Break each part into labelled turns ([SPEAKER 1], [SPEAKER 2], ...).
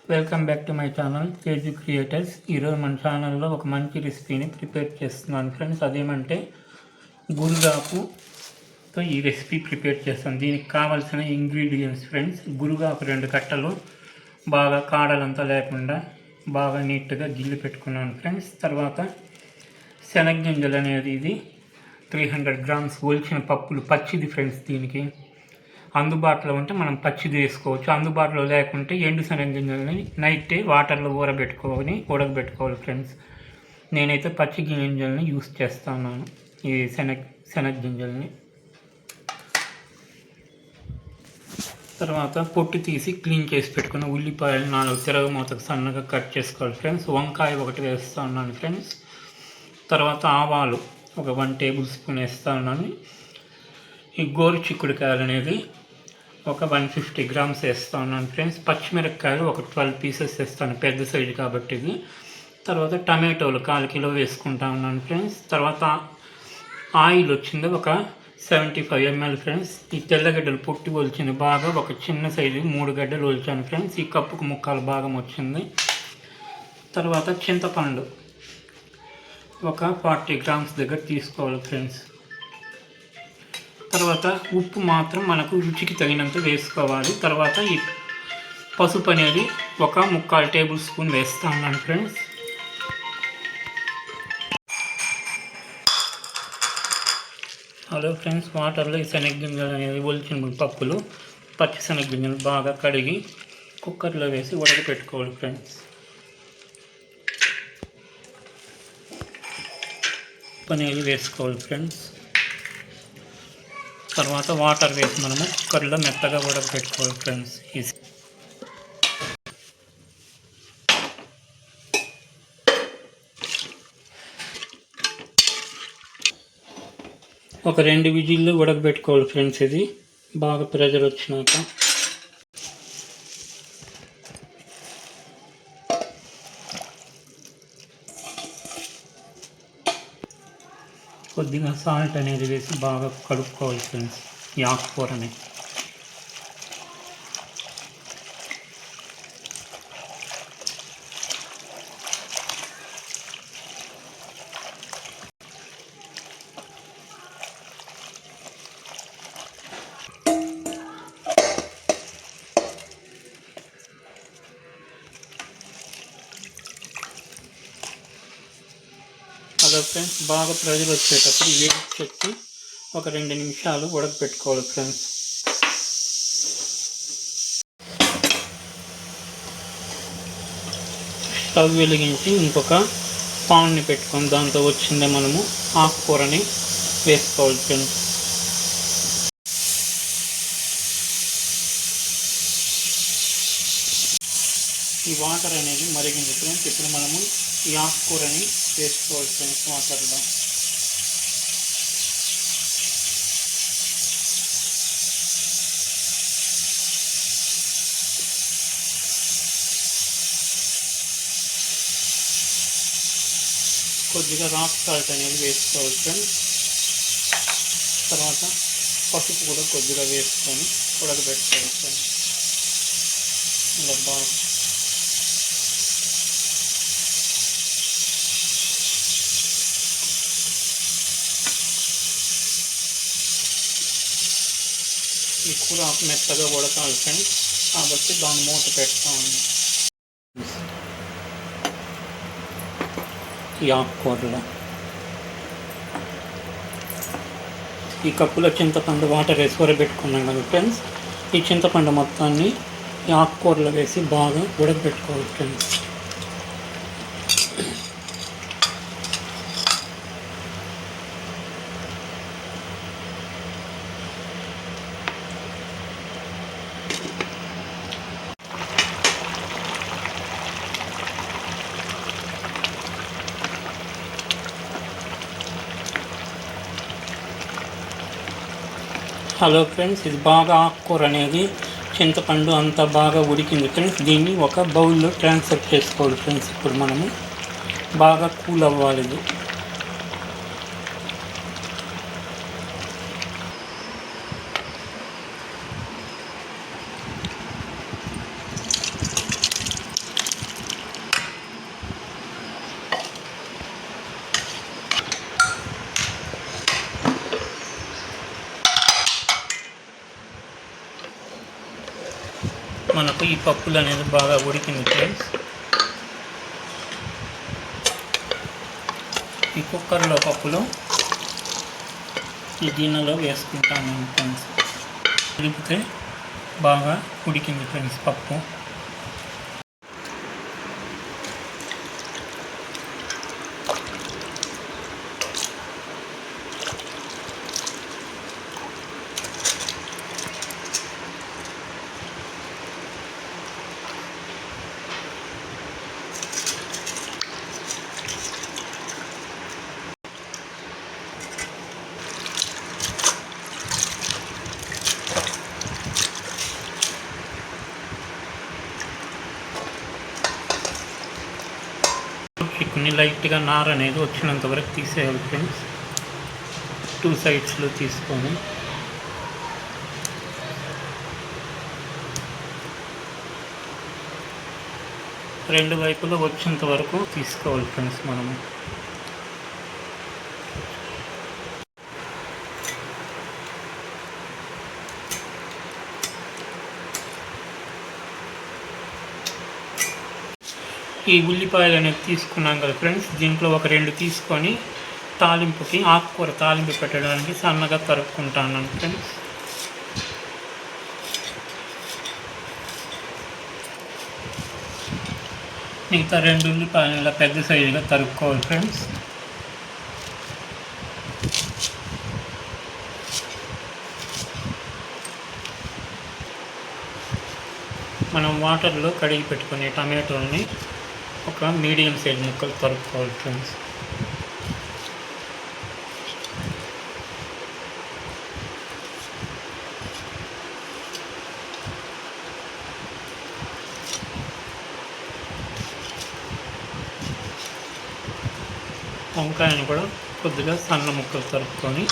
[SPEAKER 1] Welcome back to my channel Teju creators. ఈరోజు మన ఛానల్లో ఒక మంచి రెసిపీని ప్రిపేర్ చేస్తున్నాను ఫ్రెండ్స్. అదేమంటే గురుగాకుతో ఈ రెసిపీ ప్రిపేర్ చేస్తాను. దీనికి కావాల్సిన ఇంగ్రీడియంట్స్ ఫ్రెండ్స్: గురుగాకు 2 కట్టలు బాగా కాడలంతా లేకుండా బాగా నీట్గా గిల్లి పెట్టుకున్నాను ఫ్రెండ్స్. తర్వాత శనగగింజలు అనేది ఇది 300 గ్రామ్స్ ఒలిచిన పప్పులు, పచ్చిది ఫ్రెండ్స్. దీనికి అందుబాటులో ఉంటే మనం పచ్చిది వేసుకోవచ్చు, అందుబాటులో లేకుంటే ఎండు శనగగింజలని నైట్ వాటర్లో ఉడకబెట్టుకోవాలి ఫ్రెండ్స్. నేనైతే పచ్చి గింజల్ని యూస్ చేస్తున్నాను, ఈ శనగగింజల్ని. తర్వాత పొట్టు తీసి క్లీన్ చేసి పెట్టుకున్న ఉల్లిపాయలు 4 తిరగమూతకు సన్నగా కట్ చేసుకోవాలి ఫ్రెండ్స్. వంకాయ 1 వేస్తూ ఉన్నాను ఫ్రెండ్స్. తర్వాత ఆవాలు ఒక 1 టేబుల్ స్పూన్ వేస్తూ ఉన్నాను. ఈ గోరు చిక్కుడుకాయలు అనేది ఒక 150 గ్రామ్స్ వేస్తూ ఉన్నాను ఫ్రెండ్స్. పచ్చిమిరపకాయలు ఒక 12 పీసెస్ వేస్తాను, పెద్ద సైజు కాబట్టి ఇది. తర్వాత టమాటోలు 1/4 కిలో వేసుకుంటా ఉన్నాను ఫ్రెండ్స్. తర్వాత ఆయిల్ వచ్చింది ఒక 75 ml ఫ్రెండ్స్. ఈ తెల్లగడ్డలు పొట్టి ఒలిచింది బాగా ఒక చిన్న సైజు 3 గడ్డలు ఒలిచాను ఫ్రెండ్స్. ఈ కప్పుకు 3/4 భాగం వచ్చింది. తర్వాత చింతపండు ఒక 40 గ్రామ్స్ దగ్గర తీసుకోవాలి ఫ్రెండ్స్. తర్వాత ఉప్పు మాత్రం మనకు రుచికి తగినంత వేసుకోవాలి. తర్వాత ఈ పసుపు అనేది ఒక 3/4 టేబుల్ స్పూన్ వేస్తా ఉన్నాను ఫ్రెండ్స్. హలో ఫ్రెండ్స్, వాటర్లో ఈ శనగగింజలు అనేది ఒలిచిన పప్పులు, పచ్చి శనగగింజలు బాగా కడిగి కుక్కర్లో వేసి ఉడకపెట్టుకోవాలి ఫ్రెండ్స్. ఉప్పు అనేది వేసుకోవాలి ఫ్రెండ్స్. తర్వాత వాటర్ వేసి మనము కుక్కర్లో మెత్తగా ఉడకపెట్టుకోవాలి ఫ్రెండ్స్. ఒక 2 విజిల్లు ఉడకబెట్టుకోవాలి ఫ్రెండ్స్. ఇది బాగా ప్రెజర్ వచ్చినాక కొద్దిగా సాల్ట్ అనేది వేసి బాగా కలుపుకోవాలి ఫ్రెండ్స్ ఈ ఆకుకూరని. హలో ఫ్రెండ్స్, బాగా ప్రెజర్ వచ్చేటప్పుడు వేడి చేసి ఒక 2 నిమిషాలు ఉడకపెట్టుకోవాలి ఫ్రెండ్స్. స్టవ్ వెలిగించి ఇంకొక పాన్ని పెట్టుకొని దాంతో వచ్చిందే మనము ఆకుకూరని వేసుకోవాలి ఫ్రెండ్స్. ఈ వాటర్ అనేది మరిగింది ఫ్రెండ్స్. ఇప్పుడు మనము ఈ ఆకుకూరని వేసుకోవాలి ఫ్రెండ్స్ వాటర్లో. కొద్దిగా రాక్ సాల్ట్ అనేది వేసుకోవాలి ఫ్రెండ్స్. తర్వాత పసుపు కూడా కొద్దిగా వేసుకొని ఉడకబెట్టుకోవాలి ఫ్రెండ్స్. ఇలా బాగా ఈ కూర మెత్తగా ఉడకాలి ఫ్రెండ్స్, కాబట్టి దాన్ని మూత పెడతాము. ఈ ఆకుకూరలో ఈ కప్పులో చింతపండు వాటర్ వేసి ఉడకబెట్టుకున్నాం కదా ఫ్రెండ్స్. ఈ చింతపండు మొత్తాన్ని ఈ ఆకుకూరలో వేసి బాగా ఉడకబెట్టుకోవాలి ఫ్రెండ్స్. హలో ఫ్రెండ్స్, ఇది బాగా ఆకుకూర అనేది చింతపండు అంతా బాగా ఉడికింది ఫ్రెండ్స్. దీన్ని ఒక బౌల్లో ట్రాన్స్ఫర్ చేసుకోవాలి ఫ్రెండ్స్. ఇప్పుడు మనము బాగా కూల్ అవ్వాలి ఇది. మనకు ఈ పప్పులు అనేది బాగా ఉడికింది ఫ్రెండ్స్. ఈ కుక్కర్లో పప్పులు ఈ గిన్నెలో వేసుకుంటాను ఫ్రెండ్స్. ఉడికితే బాగా ఉడికింది ఫ్రెండ్స్ పప్పు. చికెన్ని లైట్గా నార అనేది వచ్చినంత వరకు తీసేయాలి ఫ్రెండ్స్. 2 సైడ్స్లో తీసుకొని రెండు వైపులో వచ్చేంత వరకు తీసుకోవాలి ఫ్రెండ్స్ మనము. ఈ ఉల్లిపాయలు అనేది తీసుకున్నాం కదా ఫ్రెండ్స్, దీంట్లో ఒక 2 తీసుకొని తాలింపుకి ఆకుకూర తాలింపు పెట్టడానికి సన్నగా తరుక్కుంటాను ఫ్రెండ్స్. మిగతా 2 ఉల్లిపాయలు ఇలా పెద్ద సైజుగా తరుక్కోవాలి ఫ్రెండ్స్. మనం వాటర్లో కడిగి పెట్టుకునే టమాటోల్ని ఒక మీడియం సైజ్ ముక్కలు తరుక్కోవాలి ఫ్రెండ్స్. వంకాయని కూడా కొద్దిగా సన్న ముక్కలు తరుక్కొని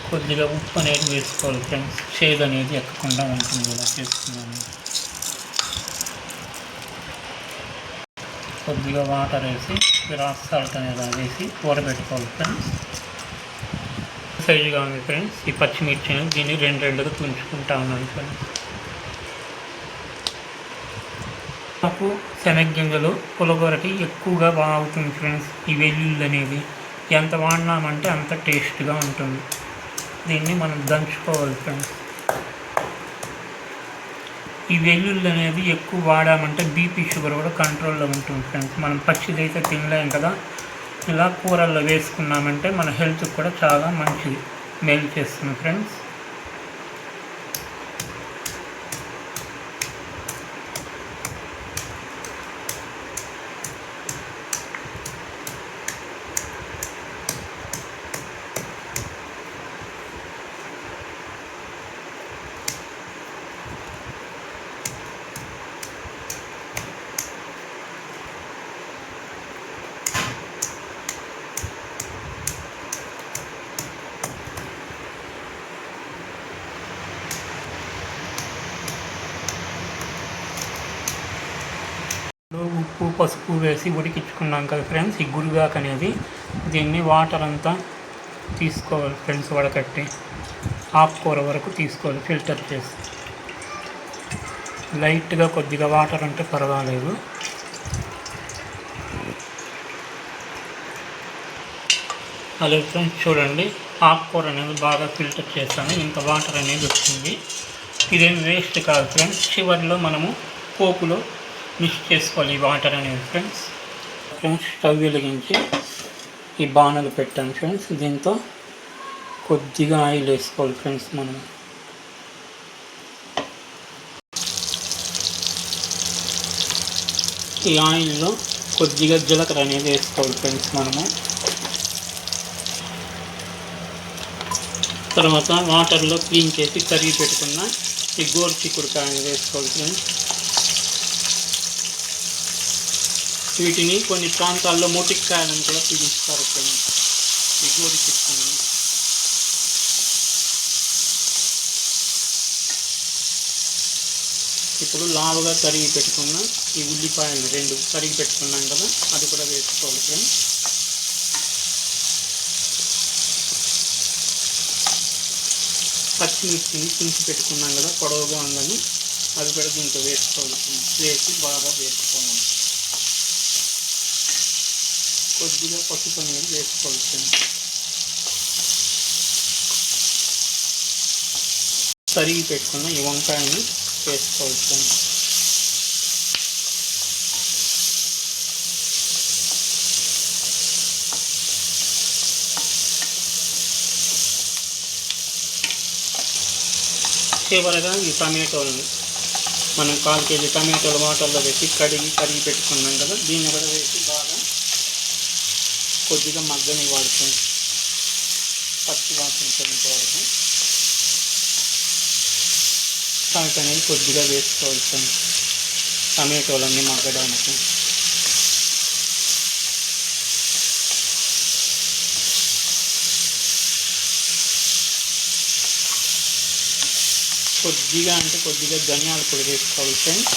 [SPEAKER 1] కొద్దిగా ఉప్పు అనేది వేసుకోవాలి ఫ్రెండ్స్. చేదు అనేది ఎక్కకుండా ఉంటుంది ఇలా చేసుకున్నాను. కొద్దిగా వాటర్ వేసి రాక్ సాల్ట్ అనేది వేసి ఊరబెట్టుకోవాలి ఫ్రెండ్స్. సైజుగా ఉంది ఫ్రెండ్స్. ఈ పచ్చిమిర్చి దీన్ని 2గా తుంచుకుంటా ఉన్నాను ఫ్రెండ్స్. నాకు శనగగింజలు పులగూరకి ఎక్కువగా బాగుంటుంది ఫ్రెండ్స్. ఈ వెల్లుల్లి అనేది ఎంత వాడినామంటే అంత టేస్ట్గా ఉంటుంది. దీన్ని మనం దంచుకోవాలి ఫ్రెండ్స్. ఈ వెల్లుల్లి అనేది ఎక్కువ వాడామంటే బీపీ షుగర్ కూడా కంట్రోల్లో ఉంటుంది ఫ్రెండ్స్. మనం పచ్చిదైతే తినలేం కదా, ఇలా కూరల్లో వేసుకున్నామంటే మన హెల్త్కి కూడా చాలా మంచిది, మేలు చేస్తుంది ఫ్రెండ్స్. ఉప్పు పసుపు వేసి ఉడికించుకున్నాం కదా ఫ్రెండ్స్. ఈ గురిగాకు అనేది దీన్ని వాటర్ అంతా తీసుకోవాలి ఫ్రెండ్స్, వడకట్టి ఆకుకూర వరకు తీసుకోవాలి ఫిల్టర్ చేసి. లైట్గా కొద్దిగా వాటర్ అంటే పర్వాలేదు. అలాగే ఫ్రెండ్స్ చూడండి, ఆకుకూర అనేది బాగా ఫిల్టర్ చేస్తాను, ఇంకా వాటర్ అనేది వచ్చింది. ఇదేం వేస్ట్ కాదు ఫ్రెండ్స్. చివరిలో మనము పోపులో మిక్స్ చేసుకోవాలి ఈ వాటర్ అనేది ఫ్రెండ్స్. స్టవ్ వెలిగించి ఈ బాణలు పెట్టాను ఫ్రెండ్స్. దీంతో కొద్దిగా ఆయిల్ వేసుకోవాలి ఫ్రెండ్స్. మనం ఈ ఆయిల్లో కొద్దిగా జీలకర్ర అనేది వేసుకోవాలి ఫ్రెండ్స్. మనము తర్వాత వాటర్లో క్లీన్ చేసి కరిగి పెట్టుకున్న ఈ గోరుచిక్కుడుకాయని వేసుకోవాలి ఫ్రెండ్స్. వీటిని కొన్ని ప్రాంతాల్లో మొటిక్కాయలను కూడా పిలుస్తారు ఫ్రెండ్స్, ఈ గోరుచిక్కుడుని. ఇప్పుడు లావుగా తరిగి పెట్టుకున్న ఈ ఉల్లిపాయలు 2 తరిగి పెట్టుకున్నాం కదా, అది కూడా వేసుకోవాలి ఫ్రెండ్స్. పచ్చిమిర్చిని తుంచి పెట్టుకున్నాం కదా పొడవుగా ఉందని, అది కూడా దీంట్లో వేసుకోవాలి. వేసి బాగా వేసుకోవాలి. కొద్దిగా పసుపు అనేది వేసుకోవాలి. తరిగి పెట్టుకున్న ఈ వంకాయని వేసుకోవాలి. చివరగా ఈ టమాటోలను మనం 1/4 కేజీ టమాటోలు వాటర్లో వేసి కరిగి పెట్టుకున్నాం కదా, దీన్ని కూడా వేసి బాగా కొద్దిగా మగ్గనివ్వాలి. పచ్చి వాసన పోయేంత వరకు సాల్ట్ అనేది కొద్దిగా వేసుకోవాలి టమాటోలన్నీ మగ్గడానికి. కొద్దిగా ధనియాల పొడి వేసుకోవాలి ఫ్రెండ్స్.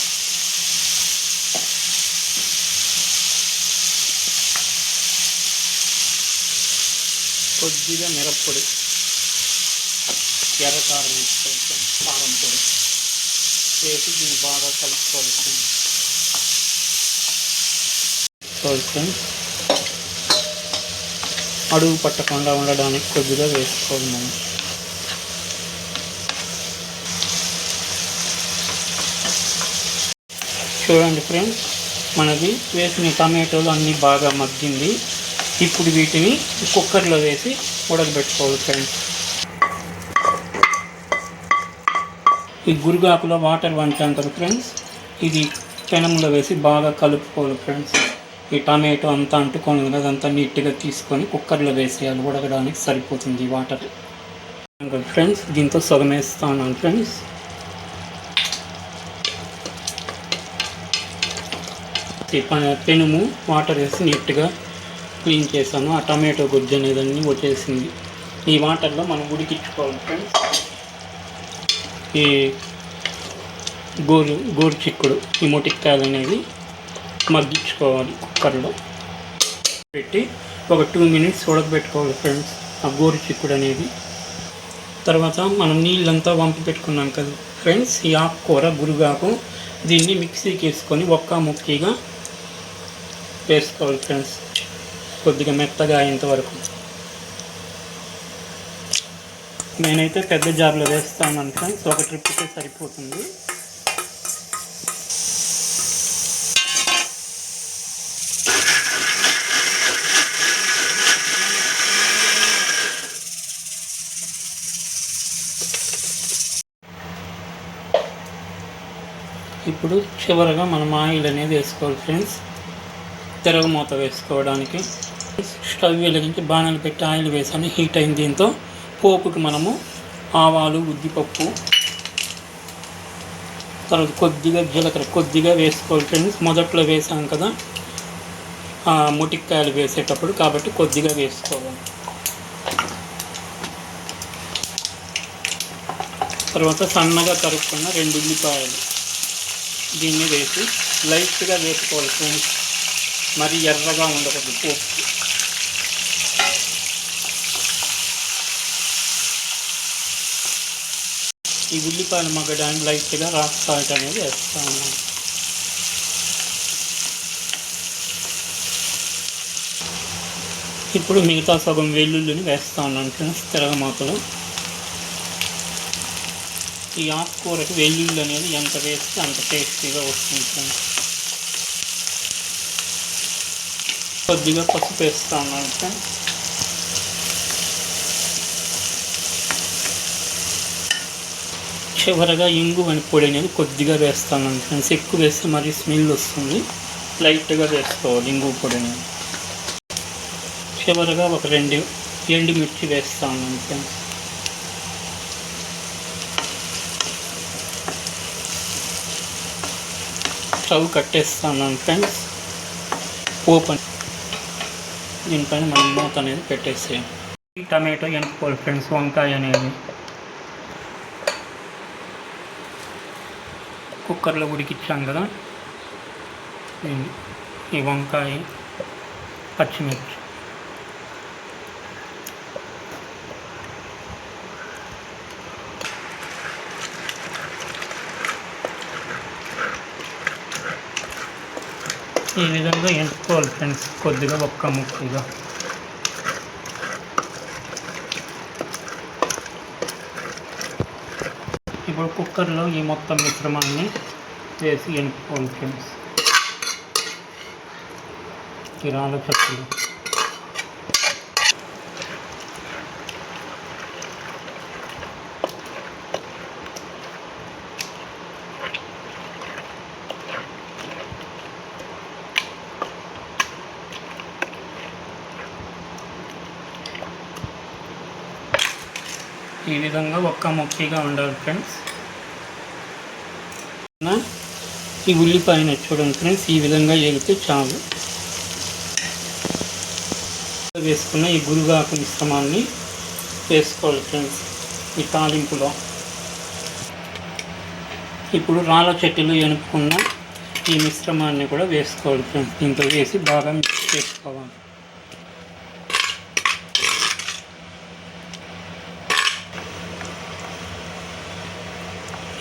[SPEAKER 1] కొద్దిగా మిరప్పొడి, ఎర్ర కారం వేసుకోవాలి, కారం పొడి వేసి దీన్ని బాగా కలుపుకోవాలి ఫ్రెండ్స్. అడుగు పట్టకుండా ఉండడానికి కొద్దిగా వేసుకోవాలి మనం. చూడండి ఫ్రెండ్స్, మనది వేసిన టమాటోలు అన్నీ బాగా మగ్గింది. ఇప్పుడు వీటిని కుక్కర్లో వేసి ఉడకబెట్టుకోవాలి ఫ్రెండ్స్. ఈ గురుగాకులో వాటర్ వంచాం కదా ఫ్రెండ్స్, ఇది పెనంలో వేసి బాగా కలుపుకోవాలి ఫ్రెండ్స్. ఈ టమాటో అంతా అంటుకోని అదంతా నీట్గా తీసుకొని కుక్కర్లో వేసేయాలి, ఉడకడానికి సరిపోతుంది వాటర్ ఫ్రెండ్స్. దీంతో సగం వేస్తా ఉన్నాను ఫ్రెండ్స్. పెనుము వాటర్ వేసి నీట్గా క్లీన్ చేశాను. ఆ టమాటో గుజ్జు అనేదాన్ని వచ్చేసింది. ఈ వాటర్లో మనం ఉడికించుకోవాలి ఫ్రెండ్స్. ఈ గోరు చిక్కుడు, ఈ మొటిక్కాయలు అనేది మగ్గించుకోవాలి కుక్కర్లో పెట్టి ఒక 2 మినిట్స్ ఉడకబెట్టుకోవాలి ఫ్రెండ్స్ ఆ గోరు చిక్కుడు అనేది. తర్వాత మనం నీళ్ళంతా వంపి పెట్టుకున్నాం కదా ఫ్రెండ్స్, ఈ ఆకుకూర గురుగాకు దీన్ని మిక్సీకి వేసుకొని ముక్కగా వేసుకోవాలి ఫ్రెండ్స్, కొద్దిగా మెత్తగా అయ్యేంత వరకు. నేనైతే పెద్ద జార్లో వేస్తాను ఫ్రెండ్స్, ఒక ట్రిప్కే సరిపోతుంది. ఇప్పుడు చివరగా మనం ఆయిల్ అనేది వేసుకోవాలి ఫ్రెండ్స్, తిరగమూత వేసుకోవడానికి. స్టవ్ వెలిగించి బాణాలు పెట్టి ఆయిల్ వేసాను, హీట్ అయిన దీంతో పోపుకి మనము ఆవాలు, ఉద్దిపప్పు, తర్వాత కొద్దిగా జీలకర్ర కొద్దిగా వేసుకోవాలి ఫ్రెండ్స్. మొదట్లో వేసాం కదా మొటిక్కాయలు వేసేటప్పుడు, కాబట్టి కొద్దిగా వేసుకోవాలి. తర్వాత సన్నగా తరుక్కున్న 2 ఉల్లిపాయలు దీన్ని వేసి లైట్గా వేసుకోవాలి ఫ్రెండ్స్, మరి ఎర్రగా ఉండకూడదు పోపు. ఈ ఉల్లిపాయలు మగ్గడానికి లైట్గా రాక్ సాల్ట్ అనేది వేస్తాము. ఇప్పుడు మిగతా సగం వెల్లుల్లిని వేస్తా ఉన్నాను ఫ్రెండ్స్ తిరగమాతలో. ఈ ఆకుకూరకి వెల్లుల్లి అనేది ఎంత వేస్తే అంత టేస్టీగా వస్తుంది ఫ్రెండ్స్. కొద్దిగా పసుపు వేస్తా ఉన్నాను ఫ్రెండ్స్. చివరగా ఇంగువ పొడి అనేది కొద్దిగా వేస్తాను ఫ్రెండ్స్, ఎక్కువ వేస్తే మరి స్మెల్ వస్తుంది, లైట్గా వేసుకోవాలి ఇంగువ పొడి అనేది. చివరగా ఒక 2 ఎండుమిర్చి వేస్తా ఉన్నాను ఫ్రెండ్స్. స్టవ్ కట్టేస్తాను ఫ్రెండ్స్. ఓపెన్ దీనిపైన మనం మూత అనేది పెట్టేసేయాలి. ఈ టమాటో ఎనుకోవాలి ఫ్రెండ్స్, వంకాయ అనేది కుక్కర్లో ఉడికిచ్చాం కదా, ఈ వంకాయ, పచ్చిమిర్చి, ఈ విధంగా ఎంచుకోవాలి ఫ్రెండ్స్, కొద్దిగా ఒక్క ముక్కగా. ఇప్పుడు కుక్కర్లో ఈ మొత్తం మిశ్రమాన్ని వేసి ఎనుపుకోవాలి ఫ్రెండ్స్. ఈ రాళ్ళ చెక్కలు ఈ విధంగా ఒక్క ముక్కగా ఉండాలి ఫ్రెండ్స్. ఈ ఉల్లిపాయను చూడండి ఫ్రెండ్స్, ఈ విధంగా వేగితే చాలు. వేసుకున్న ఈ గురుగాకు మిశ్రమాన్ని వేసుకోవాలి ఫ్రెండ్స్ ఈ తాలింపులో. ఇప్పుడు రాళ్ళ చెట్టులు ఎనుపుకున్న ఈ మిశ్రమాన్ని కూడా వేసుకోవాలి ఫ్రెండ్స్. దీంట్లో వేసి బాగా మిక్స్ చేసుకోవాలి.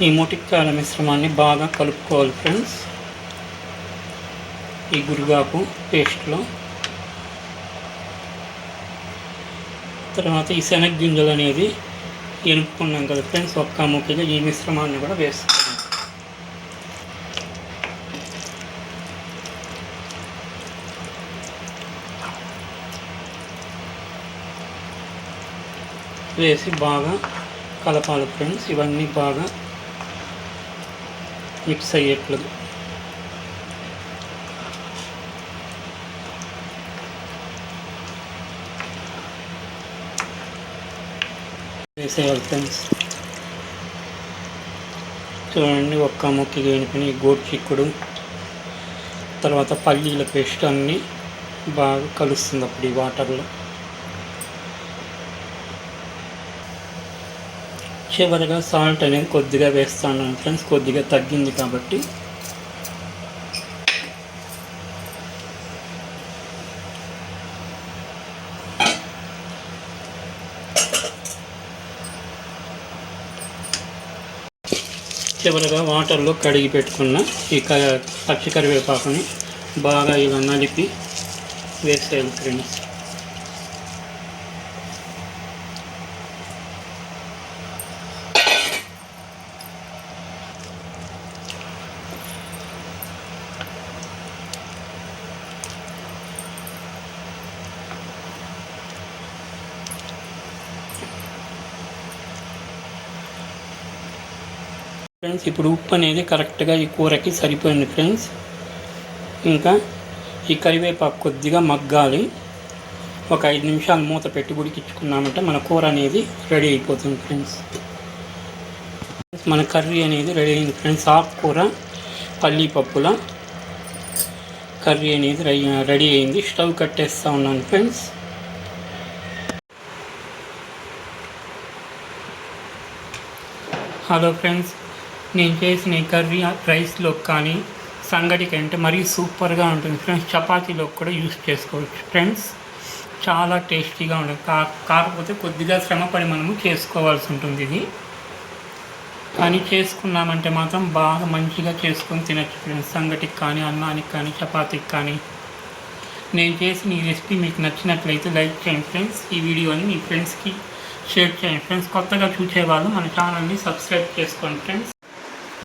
[SPEAKER 1] ఈ మొటిక్కాయల మిశ్రమాన్ని బాగా కలుపుకోవాలి ఫ్రెండ్స్ ఈ గురుగాకు పేస్ట్లో. తర్వాత ఈ శనగ గింజలు అనేది ఎనుపుకున్నాం కదా ఫ్రెండ్స్, ఒక్క ముక్కగా ఈ మిశ్రమాన్ని కూడా వేసుకోవాలి. వేసి బాగా కలపాలి ఫ్రెండ్స్. ఇవన్నీ బాగా మిక్స్ అయ్యేట్లుగా వేసేయాలి ఫ్రెండ్స్. చూడండి, ఒక్క ముక్కగా ఎనిపిన ఈ గోడు చిక్కుడు, తర్వాత పల్లీల పేస్ట్ అన్నీ బాగా కలుస్తుంది అప్పుడు ఈ వాటర్లో. చివరిగా సాల్ట్ అనేది కొద్దిగా వేస్తాను ఫ్రెండ్స్, కొద్దిగా తగ్గింది కాబట్టి. చివరిగా వాటర్లో కడిగి పెట్టుకున్న ఈ పచ్చి కరివేపాకుని బాగా ఇలా నలిపి వేసేయాలి ఫ్రెండ్స్. ఫ్రెండ్స్ ఇప్పుడు ఉప్పు అనేది కరెక్ట్గా ఈ కూరకి సరిపోయింది ఫ్రెండ్స్. ఇంకా ఈ కరివేపాకు కొద్దిగా మగ్గాలి. ఒక 5 నిమిషాలు మూత పెట్టి ఉడికించుకున్నామంటే మన కూర అనేది రెడీ అయిపోతుంది ఫ్రెండ్స్. మన కర్రీ అనేది రెడీ అయింది ఫ్రెండ్స్. ఆకుకూర పల్లీ పప్పుల కర్రీ అనేది రెడీ అయింది. స్టవ్ కట్టేస్తూ ఉన్నాను ఫ్రెండ్స్. హలో ఫ్రెండ్స్, నేను చేసిన ఈ కర్రీ రైస్లో కానీ సంగటికి అంటే మరీ సూపర్గా ఉంటుంది ఫ్రెండ్స్. చపాతీలో కూడా యూస్ చేసుకోవచ్చు ఫ్రెండ్స్. చాలా టేస్టీగా ఉంటుంది. కాకపోతే కొద్దిగా శ్రమపడి మనము చేసుకోవాల్సి ఉంటుంది ఇది. కానీ చేసుకున్నామంటే మాత్రం బాగా మంచిగా చేసుకొని తినచ్చు ఫ్రెండ్స్. సంగటికి కానీ, అన్నానికి కానీ, చపాతీకి కానీ. నేను చేసిన ఈ రెసిపీ మీకు నచ్చినట్లయితే లైక్ చేయండి ఫ్రెండ్స్. ఈ వీడియోని మీ ఫ్రెండ్స్కి షేర్ చేయండి ఫ్రెండ్స్. కొత్తగా చూసేవాళ్ళు మన ఛానల్ని సబ్స్క్రైబ్ చేసుకోండి ఫ్రెండ్స్.